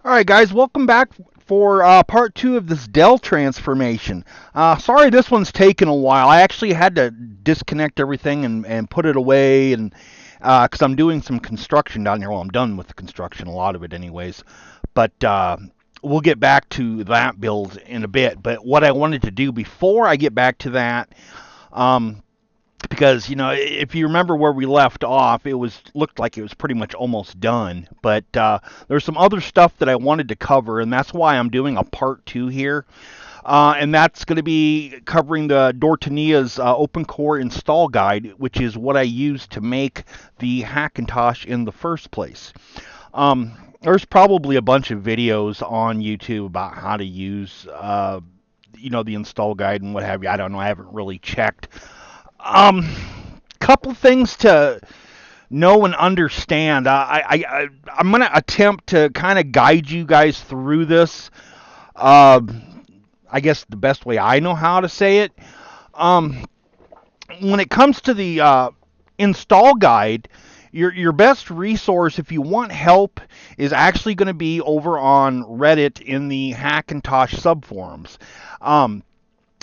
All right, guys, welcome back for part two of this Dell transformation. Sorry this one's taken a while. I actually had to disconnect everything and put it away, and because I'm doing some construction down here. Well, I'm done with the construction, a lot of it, anyways. But we'll get back to that build in a bit. But what I wanted to do before I get back to that, um, because if you remember where we left off, it was looked like it was pretty much almost done, but there's some other stuff that I wanted to cover, and that's why I'm doing a part two here. And that's going to be covering the Dortonia's OpenCore install guide, which is what I used to make the Hackintosh in the first place. There's probably a bunch of videos on YouTube about how to use the install guide and what have you. I don't know, I haven't really checked. Um, Couple things to know and understand. I'm going to attempt to kind of guide you guys through this. Uh, I guess the best way I know how to say it. Um, when it comes to the install guide, your best resource if you want help is actually going to be over on Reddit in the Hackintosh subforums. Um,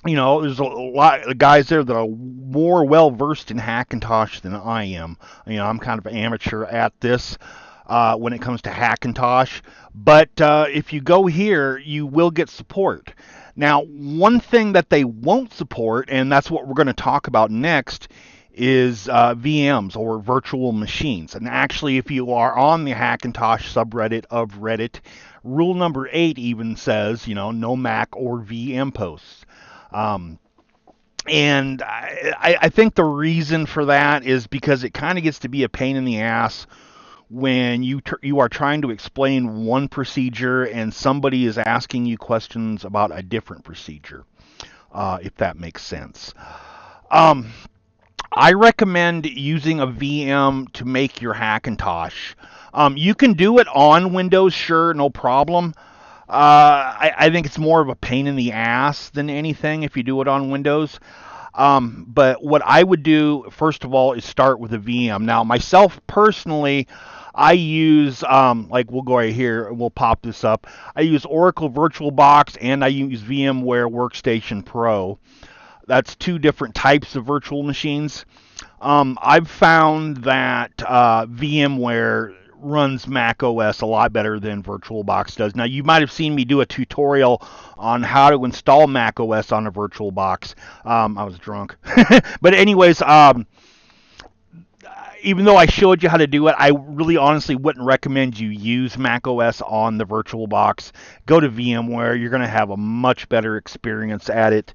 there's a lot of guys there that are more well versed in Hackintosh than I am. I'm kind of an amateur at this when it comes to Hackintosh. But if you go here, you will get support. Now, one thing that they won't support, and that's what we're going to talk about next, is VMs or virtual machines. And actually, if you are on the Hackintosh subreddit of Reddit, rule number 8 even says, no Mac or VM posts. And I think the reason for that is because it kind of gets to be a pain in the ass when you are trying to explain one procedure and somebody is asking you questions about a different procedure, if that makes sense. Um, I recommend using a VM to make your Hackintosh. You can do it on Windows, sure, no problem. I think it's more of a pain in the ass than anything if you do it on Windows. But what I would do, first of all, is start with a VM. Now, myself personally, I use, like we'll go right here, and we'll pop this up. I use Oracle VirtualBox and I use VMware Workstation Pro. That's two different types of virtual machines. I've found that VMware runs Mac OS a lot better than VirtualBox does. Now, you might have seen me do a tutorial on how to install Mac OS on a VirtualBox. I was drunk. But anyways, even though I showed you how to do it, I really honestly wouldn't recommend you use Mac OS on the VirtualBox. Go to VMware. You're going to have a much better experience at it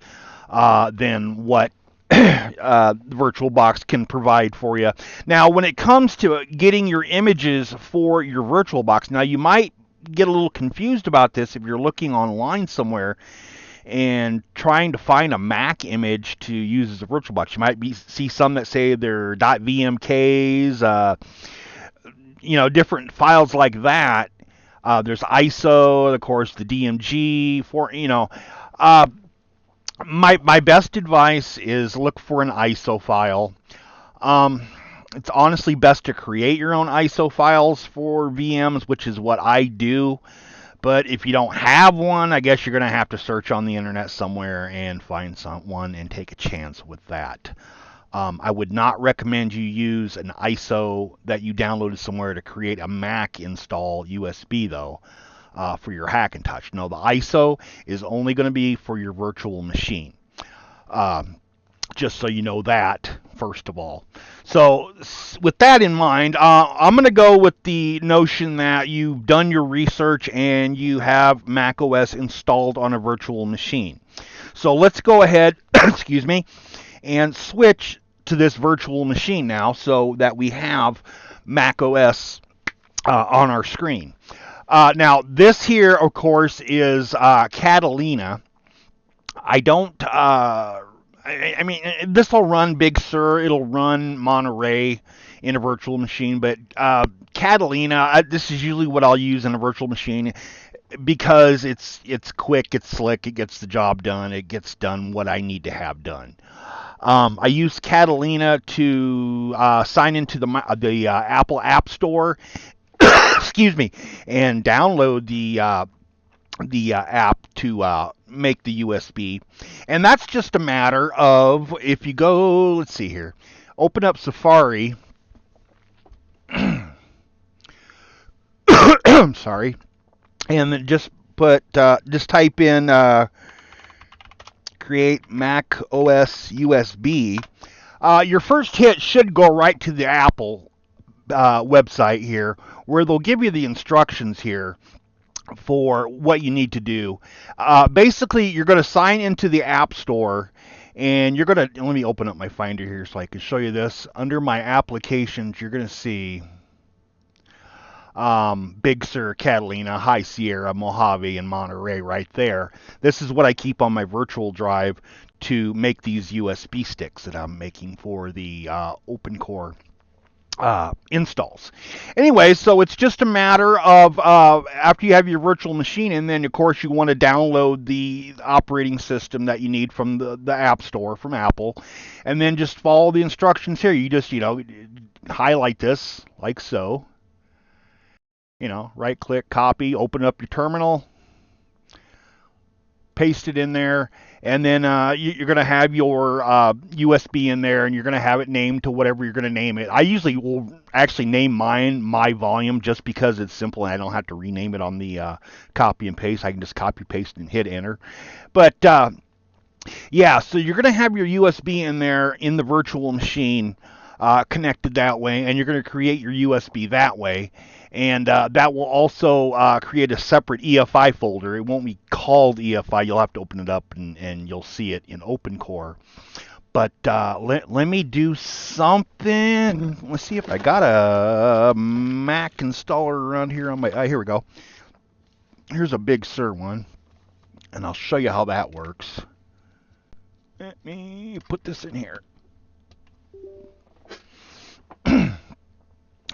than what VirtualBox can provide for you. Now, when it comes to getting your images for your VirtualBox, now you might get a little confused about this if you're looking online somewhere and trying to find a Mac image to use as a VirtualBox. You might see some that say they're .vmks, different files like that. There's ISO, of course, the DMG for my best advice is look for an ISO file. It's honestly best to create your own ISO files for VMs, which is what I do. But if you don't have one, I guess you're going to have to search on the internet somewhere and find one and take a chance with that. I would not recommend you use an ISO that you downloaded somewhere to create a Mac install USB, though. For your Hackintosh. No, the ISO is only going to be for your virtual machine. Just so you know that, first of all. So, with that in mind, I'm going to go with the notion that you've done your research and you have Mac OS installed on a virtual machine. So, let's go ahead, excuse me, and switch to this virtual machine now so that we have Mac OS on our screen. Now, this here, of course, is Catalina. I don't, I mean, this will run Big Sur. It'll run Monterey in a virtual machine, but Catalina, this is usually what I'll use in a virtual machine because it's quick, it's slick, it gets the job done, it gets done what I need to have done. I use Catalina to sign into the Apple App Store. excuse me, and download the app to make the USB. And that's just a matter of, if you go, let's see here, open up Safari. I'm sorry, and then just type in create Mac OS USB. Your first hit should go right to the Apple website here, where they'll give you the instructions here for what you need to do. Basically, you're going to sign into the App Store, and you're going to, let me open up my Finder here so I can show you this. Under my applications, you're going to see Big Sur, Catalina, High Sierra, Mojave, and Monterey right there. This is what I keep on my virtual drive to make these USB sticks that I'm making for the OpenCore installs. Anyway, so it's just a matter of after you have your virtual machine, and then of course you want to download the operating system that you need from the App Store from Apple, and then just follow the instructions here. You just highlight this like so. Right click, copy, open up your terminal, paste it in there, and then you're going to have your USB in there, and you're going to have it named to whatever you're going to name it. I usually will actually name mine My Volume, just because it's simple and I don't have to rename it on the copy and paste. I can just copy, paste, and hit enter. But yeah, so you're going to have your USB in there in the virtual machine connected that way, and you're going to create your USB that way. And that will also create a separate EFI folder. It won't be called EFI. You'll have to open it up, and you'll see it in OpenCore. But let me do something. Let's see if I got a Mac installer around here on my... here we go. Here's a Big Sur one, and I'll show you how that works. Let me put this in here.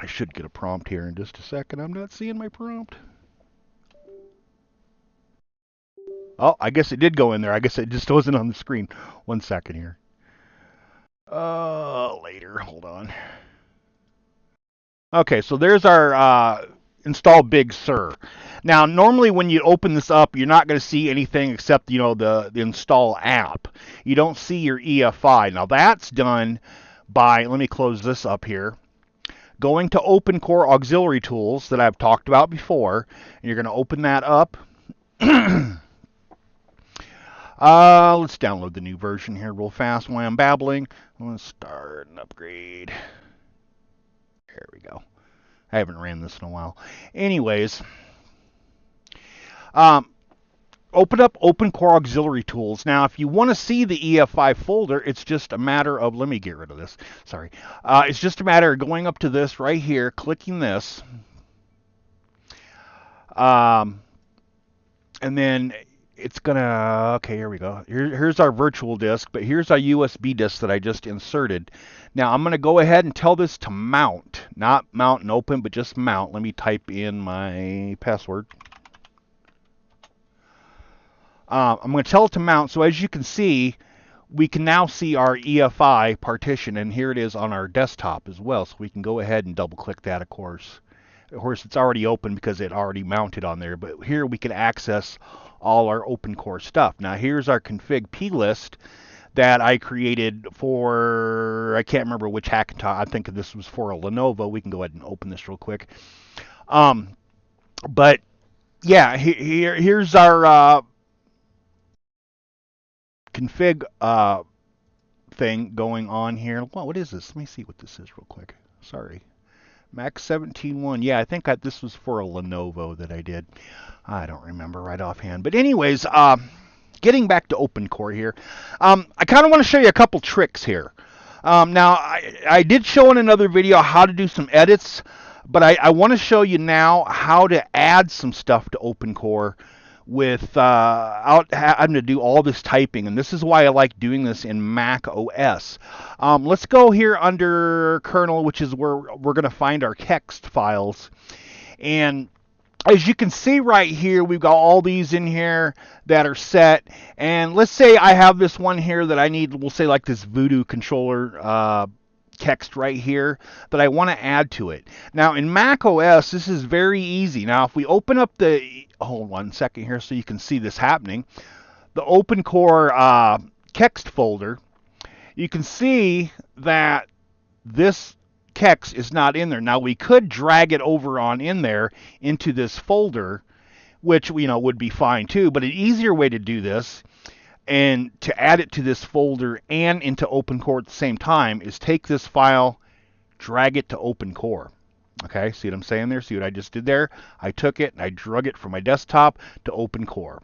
I should get a prompt here in just a second. I'm not seeing my prompt. Oh, I guess it did go in there. I guess it just wasn't on the screen. 1 second here. Later. Hold on. Okay, so there's our install Big Sur. Now, normally when you open this up, you're not going to see anything except, the install app. You don't see your EFI. Now, that's done by, let me close this up here, going to OpenCore auxiliary tools that I've talked about before, and you're going to open that up. Let's download the new version here real fast while I'm babbling. Let's start an upgrade. There we go. I haven't ran this in a while. Anyways, open up OpenCore auxiliary tools. Now, if you want to see the EFI folder, it's just a matter of, let me get rid of this. Sorry. It's just a matter of going up to this right here, clicking this, and then it's gonna, okay, here we go. Here's our virtual disk, but here's our USB disk that I just inserted. Now, I'm gonna go ahead and tell this to mount, not mount and open, but just mount. Let me type in my password. I'm going to tell it to mount. So as you can see, we can now see our EFI partition, and here it is on our desktop as well. So we can go ahead and double click that, of course. Of course, it's already open because it already mounted on there, but here we can access all our OpenCore stuff. Now, here's our config plist that I created for, I can't remember which Hackintosh. I think this was for a Lenovo. We can go ahead and open this real quick. But yeah, here's our config thing going on here. Well, what is this? Let me see what this is real quick. Sorry. Mac 17.1. Yeah, I think this was for a Lenovo that I did. I don't remember right offhand. But anyways, getting back to OpenCore here, I kind of want to show you a couple tricks here. Now, I did show in another video how to do some edits, but I want to show you now how to add some stuff to OpenCore without having to do all this typing, and this is why I like doing this in Mac OS. Let's go here under kernel, which is where we're going to find our text files, and as you can see right here, we've got all these in here that are set, and let's say I have this one here that I need, we'll say like this Vetroo controller text right here that I want to add to it. Now in Mac OS, this is very easy. Now if we open up the, hold 1 second here so you can see this happening, the OpenCore text folder, you can see that this kex is not in there. Now we could drag it over on in there into this folder, which would be fine too, but an easier way to do this and to add it to this folder and into OpenCore at the same time is take this file, drag it to OpenCore. Okay, see what I'm saying there? See what I just did there? I took it and I drug it from my desktop to OpenCore.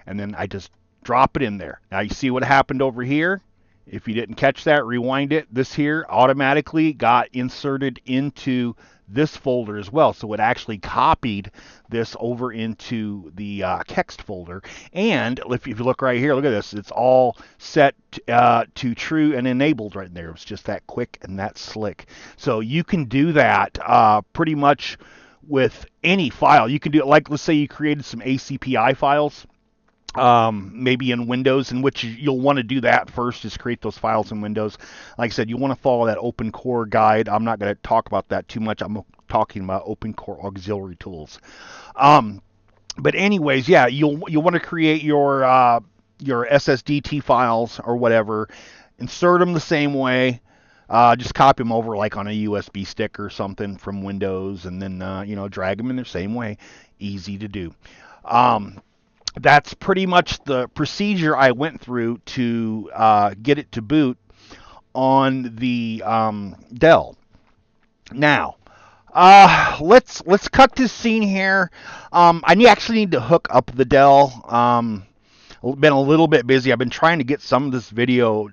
And then I just drop it in there. Now you see what happened over here? If you didn't catch that, rewind it. This here automatically got inserted into this folder as well. So it actually copied this over into the text folder. And if you look right here, look at this. It's all set to true and enabled right there. It's just that quick and that slick. So you can do that pretty much with any file. You can do it like, let's say you created some ACPI files. Maybe in Windows, in which you'll want to do that first, is create those files in Windows. Like I said, you want to follow that OpenCore guide. I'm not going to talk about that too much. I'm talking about OpenCore auxiliary tools. But anyways, yeah, you'll want to create your SSDT files or whatever, insert them the same way. Just copy them over like on a USB stick or something from Windows, and then drag them in the same way. Easy to do. That's pretty much the procedure I went through to get it to boot on the Dell. Now, let's cut this scene here. I actually need to hook up the Dell. Been a little bit busy. I've been trying to get some of this video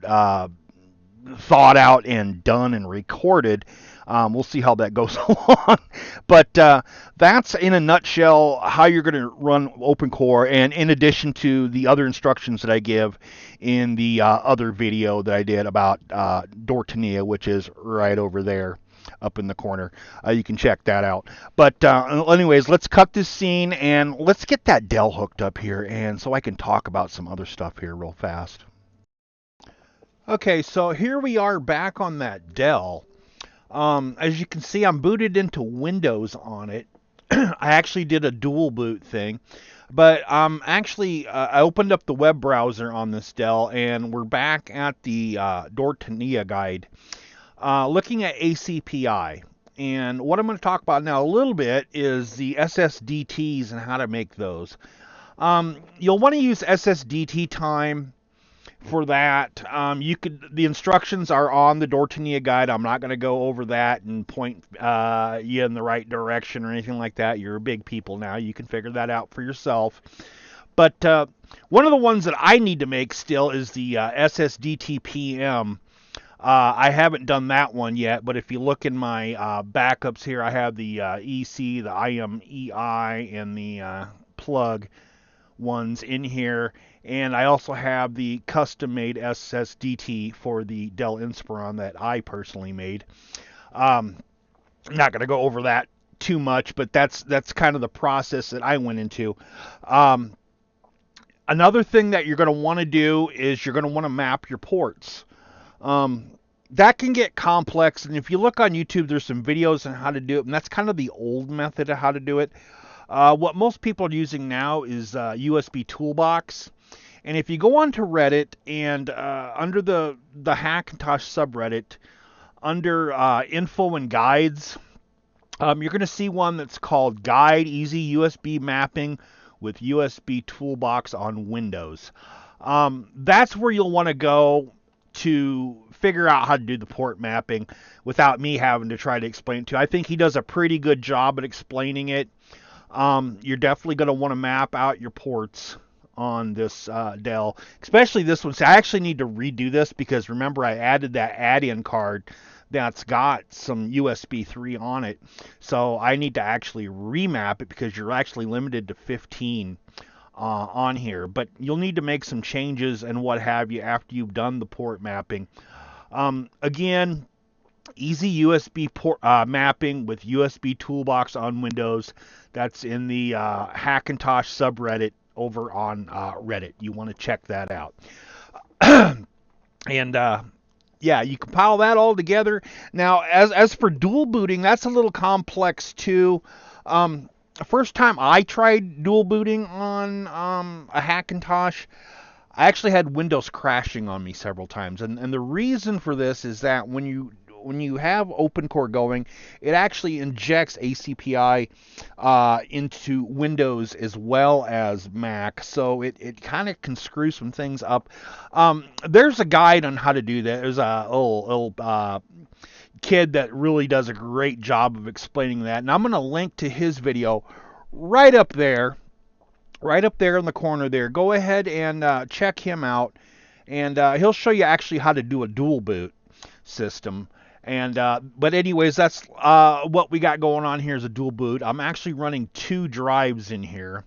thought out and done and recorded. We'll see how that goes along. But that's in a nutshell how you're going to run OpenCore, and in addition to the other instructions that I give in the other video that I did about Dortania, which is right over there up in the corner. You can check that out. But anyways, let's cut this scene and let's get that Dell hooked up here, and so I can talk about some other stuff here real fast. Okay, so here we are back on that Dell. As you can see, I'm booted into Windows on it. I actually did a dual boot thing, but I opened up the web browser on this Dell, and we're back at the Dortania guide, looking at ACPI. And what I'm going to talk about now a little bit is the SSDTs and how to make those. You'll want to use SSDT time for that. The instructions are on the Dortania guide. I'm not going to go over that and point you in the right direction or anything like that. You're big people now. You can figure that out for yourself. But one of the ones that I need to make still is the SSDT PM. I haven't done that one yet, but if you look in my backups here, I have the EC, the IMEI, and the plug ones in here. And I also have the custom-made SSDT for the Dell Inspiron that I personally made. I'm not going to go over that too much, but that's kind of the process that I went into. Another thing that you're going to want to do is you're going to want to map your ports. That can get complex, and if you look on YouTube, there's some videos on how to do it, and that's kind of the old method of how to do it. What most people are using now is USB Toolbox. And if you go onto Reddit and under the Hackintosh subreddit, under info and guides, you're going to see one that's called Guide Easy USB Mapping with USB Toolbox on Windows. That's where you'll want to go to figure out how to do the port mapping without me having to try to explain it to you. I think he does a pretty good job at explaining it. You're definitely going to want to map out your ports on this Dell, especially this one. So I actually need to redo this because remember I added that add-in card that's got some USB 3 on it. So I need to actually remap it because you're actually limited to 15 on here. But you'll need to make some changes and what have you after you've done the port mapping. Again, easy USB port mapping with USB Toolbox on Windows. That's in the Hackintosh subreddit over on Reddit. You want to check that out. And yeah, you compile that all together. Now, as for dual booting, that's a little complex too. The first time I tried dual booting on a Hackintosh, I actually had Windows crashing on me several times, and the reason for this is that when you have OpenCore going, it actually injects ACPI into Windows as well as Mac, so it kind of can screw some things up. There's a guide on how to do that. There's a little kid that really does a great job of explaining that, and I'm going to link to his video right up there, right up there in the corner there. Go ahead and check him out, and he'll show you actually how to do a dual boot system. And but anyways, that's what we got going on here is a dual boot. I'm actually running 2 drives in here.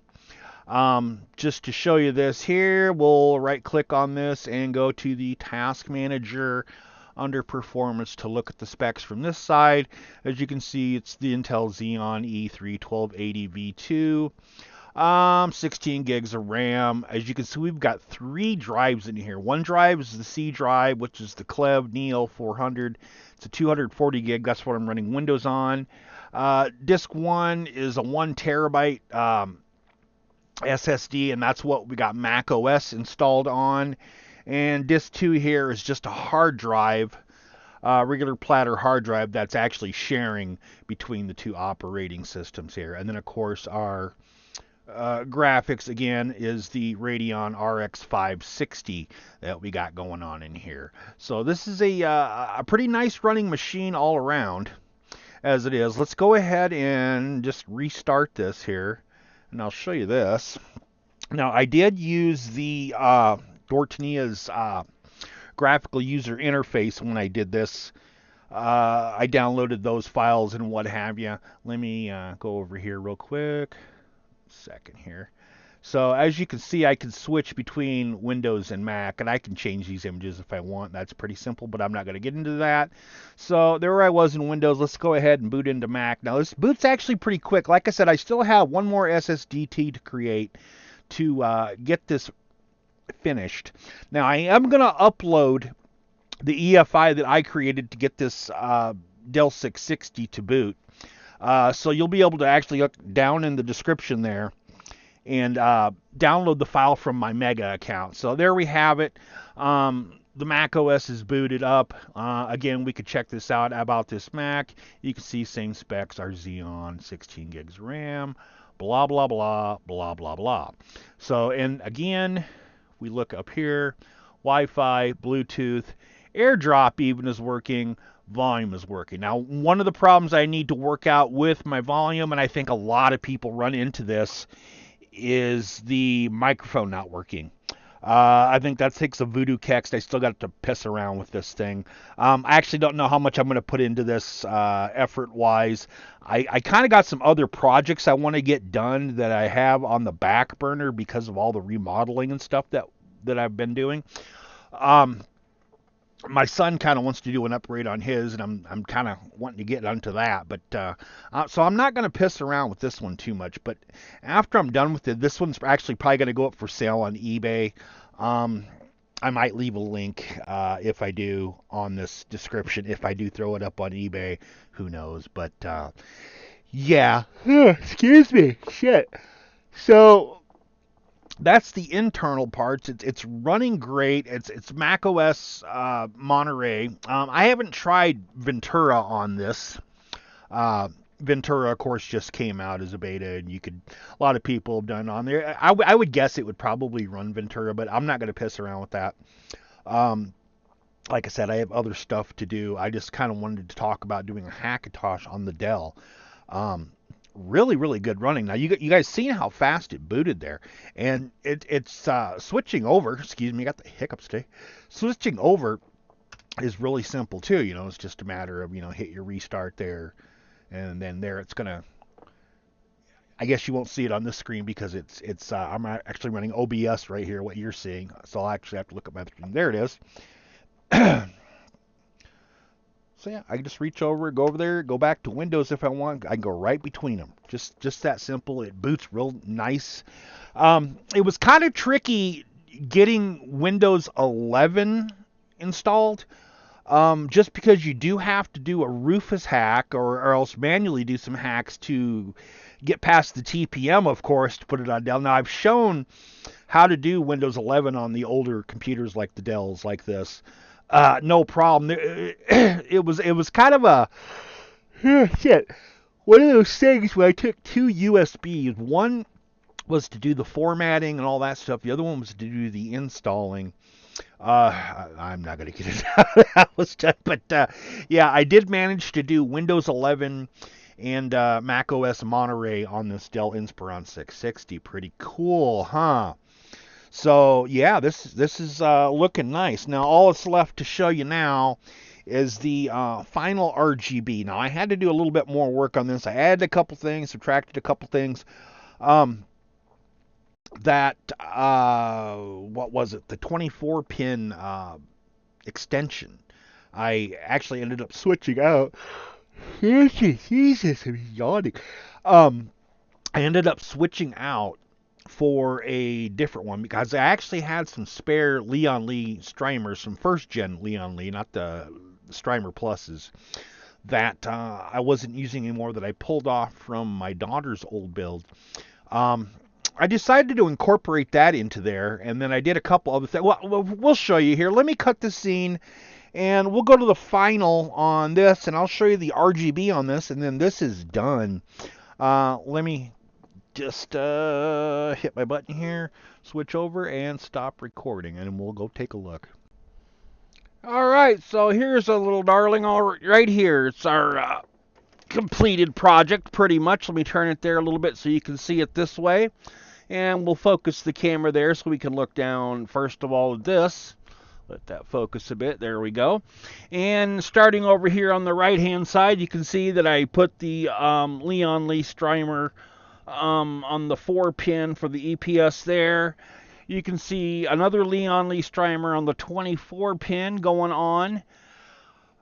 Just to show you this here, we'll right click on this and go to the task manager under performance to look at the specs from this side. As you can see, it's the Intel Xeon E3 1280 V2. 16 gigs of RAM. As you can see, we've got 3 drives in here. One drive is the C drive, which is the Clev Neo 400. It's a 240 gig. That's what I'm running Windows on. Disk 1 is a 1 terabyte SSD, and that's what we got Mac OS installed on. And disk 2 here is just a hard drive, regular platter hard drive that's actually sharing between the 2 operating systems here. And then, of course, our graphics again is the Radeon RX 560 that we got going on in here. So this is a pretty nice running machine all around as it is. Let's go ahead and just restart this here, and I'll show you this. Now, I did use the Dortonia's graphical user interface when I did this. I downloaded those files and what have you. Let me go over here real quick. Second here. So as you can see, I can switch between Windows and Mac, and I can change these images if I want. That's pretty simple, but I'm not going to get into that. So there I was in Windows. Let's go ahead and boot into Mac. Now this boot's actually pretty quick. Like I said, I still have one more SSDT to create to get this finished. Now I am going to upload the EFI that I created to get this Dell 660 to boot. So you'll be able to actually look down in the description there and download the file from my Mega account. So there we have it. The Mac OS is booted up. Again, we could check this out about this Mac. You can see same specs, our Xeon, 16 gigs RAM, blah, blah, blah, blah, blah, blah. So, and again, we look up here, Wi-Fi, Bluetooth, AirDrop even is working. Volume is working. Now, one of the problems I need to work out with my volume, and I think a lot of people run into this, is the microphone not working. I think that takes a voodoo text. I still got to piss around with this thing. I actually don't know how much I'm going to put into this effort-wise. I kind of got some other projects I want to get done that I have on the back burner because of all the remodeling and stuff that I've been doing. My son kind of wants to do an upgrade on his, and I'm kind of wanting to get onto that. But so I'm not going to piss around with this one too much. But after I'm done with it, this one's actually probably going to go up for sale on eBay. I might leave a link if I do on this description. If I do throw it up on eBay, who knows? But yeah, excuse me, shit. So that's the internal parts. It's running great. It's Mac OS Monterey. I haven't tried Ventura on this. Ventura, of course, just came out as a beta, and a lot of people have done on there. I would guess it would probably run Ventura, but I'm not going to piss around with that. Like I said, I have other stuff to do. I just kind of wanted to talk about doing a Hackintosh on the Dell. Really, really good running. Now, you guys seen how fast it booted there, and it's switching over. Excuse me, I got the hiccups today. Switching over is really simple too. It's just a matter of hit your restart there, and then there it's gonna. I guess you won't see it on this screen because it's I'm actually running OBS right here. What you're seeing, so I'll actually have to look at my screen. There it is. So yeah, I can just reach over, go over there, go back to Windows if I want. I can go right between them. Just that simple. It boots real nice. It was kind of tricky getting Windows 11 installed. just because you do have to do a Rufus hack or else manually do some hacks to get past the TPM, of course, to put it on Dell. Now, I've shown how to do Windows 11 on the older computers like the Dells like this. No problem. It was kind of a shit. One of those things where I took two USBs. One was to do the formatting and all that stuff. The other one was to do the installing. I'm not going to get into how that was done, but yeah, I did manage to do Windows 11 and Mac OS Monterey on this Dell Inspiron 660. Pretty cool, huh? So yeah, this is looking nice. Now all that's left to show you now is the final RGB. Now I had to do a little bit more work on this. I added a couple things, subtracted a couple things. That what was it? The 24 pin extension. I actually ended up switching out. Jesus, I'm yawning. I ended up switching out for a different one because I actually had some spare Leon Lee Strimers, some first gen Leon Lee, not the Strimer Pluses, that I wasn't using anymore, that I pulled off from my daughter's old build. I decided to incorporate that into there, and then I did a couple other things. Well, we'll show you here. Let me cut the scene, and we'll go to the final on this, and I'll show you the RGB on this, and then this is done. Let me just hit my button here, switch over, and stop recording, and we'll go take a look. All right, so here's a little darling right here. It's our completed project, pretty much. Let me turn it there a little bit so you can see it this way. And we'll focus the camera there so we can look down, first of all, at this. Let that focus a bit. There we go. And starting over here on the right-hand side, you can see that I put the Leon Lee Strimer on the 4-pin for the EPS there. You can see another Leon Lee Strimer on the 24-pin going on.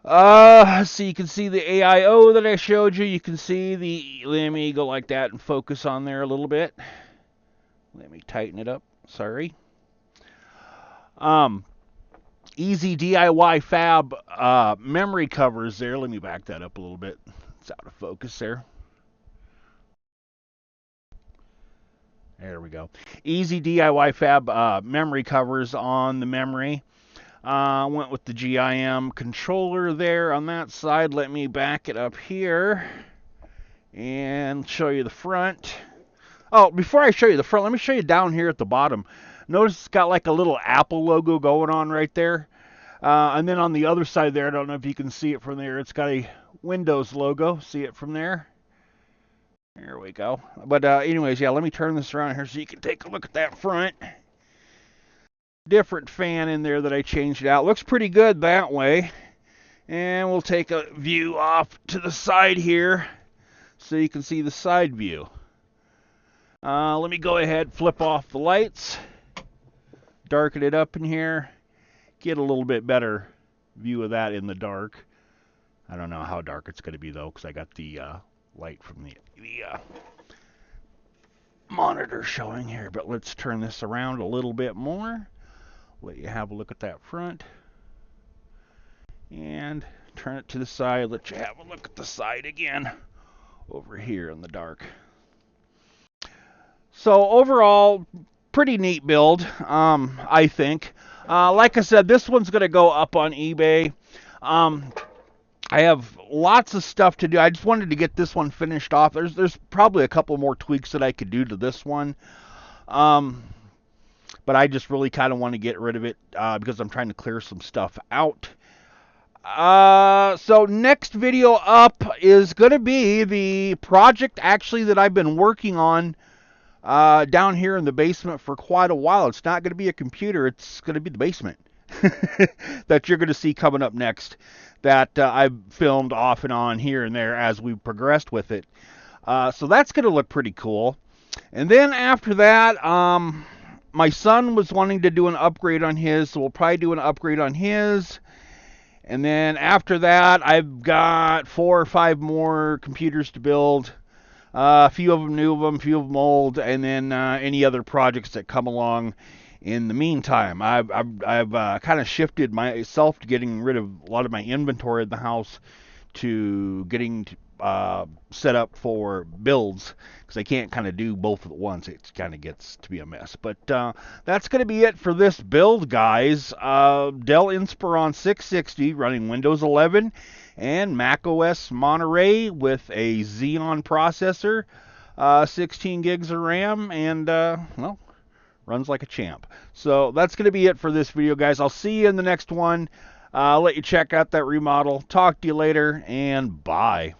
So you can see the AIO that I showed you. You can see the, let me go like that and focus on there a little bit. Let me tighten it up. Sorry. Easy DIY Fab memory covers there. Let me back that up a little bit. It's out of focus there. There we go. Easy DIY Fab memory covers on the memory. Went with the GIM controller there on that side. Let me back it up here and show you the front. Oh, before I show you the front, let me show you down here at the bottom. Notice it's got like a little Apple logo going on right there. And then on the other side there, I don't know if you can see it from there, it's got a Windows logo. See it from there? There we go. But anyways, yeah, let me turn this around here so you can take a look at that front. Different fan in there that I changed out. Looks pretty good that way. And we'll take a view off to the side here so you can see the side view. Let me go ahead, flip off the lights, darken it up in here, get a little bit better view of that in the dark. I don't know how dark it's going to be though, because I got the light from the monitor showing here. But let's turn this around a little bit more. Let you have a look at that front. And turn it to the side, let you have a look at the side again over here in the dark. So overall, pretty neat build, I think. Like I said, this one's going to go up on eBay. I have lots of stuff to do. I just wanted to get this one finished off. There's probably a couple more tweaks that I could do to this one. But I just really kind of want to get rid of it because I'm trying to clear some stuff out. So next video up is going to be the project actually that I've been working on down here in the basement for quite a while. It's not going to be a computer. It's going to be the basement that you're going to see coming up next, that I've filmed off and on here and there as we progressed with it. So that's going to look pretty cool. And then after that, my son was wanting to do an upgrade on his, so we'll probably do an upgrade on his. And then after that, I've got 4 or 5 more computers to build. A few of them new of them, a few of them old, and then any other projects that come along In the meantime, I've kind of shifted myself to getting rid of a lot of my inventory in the house to getting set up for builds because I can't kind of do both at once. It kind of gets to be a mess. But that's going to be it for this build, guys. Dell Inspiron 660 running Windows 11 and Mac OS Monterey with a Xeon processor, 16 gigs of RAM, and well, runs like a champ. So that's going to be it for this video, guys. I'll see you in the next one. I'll let you check out that remodel. Talk to you later, and bye.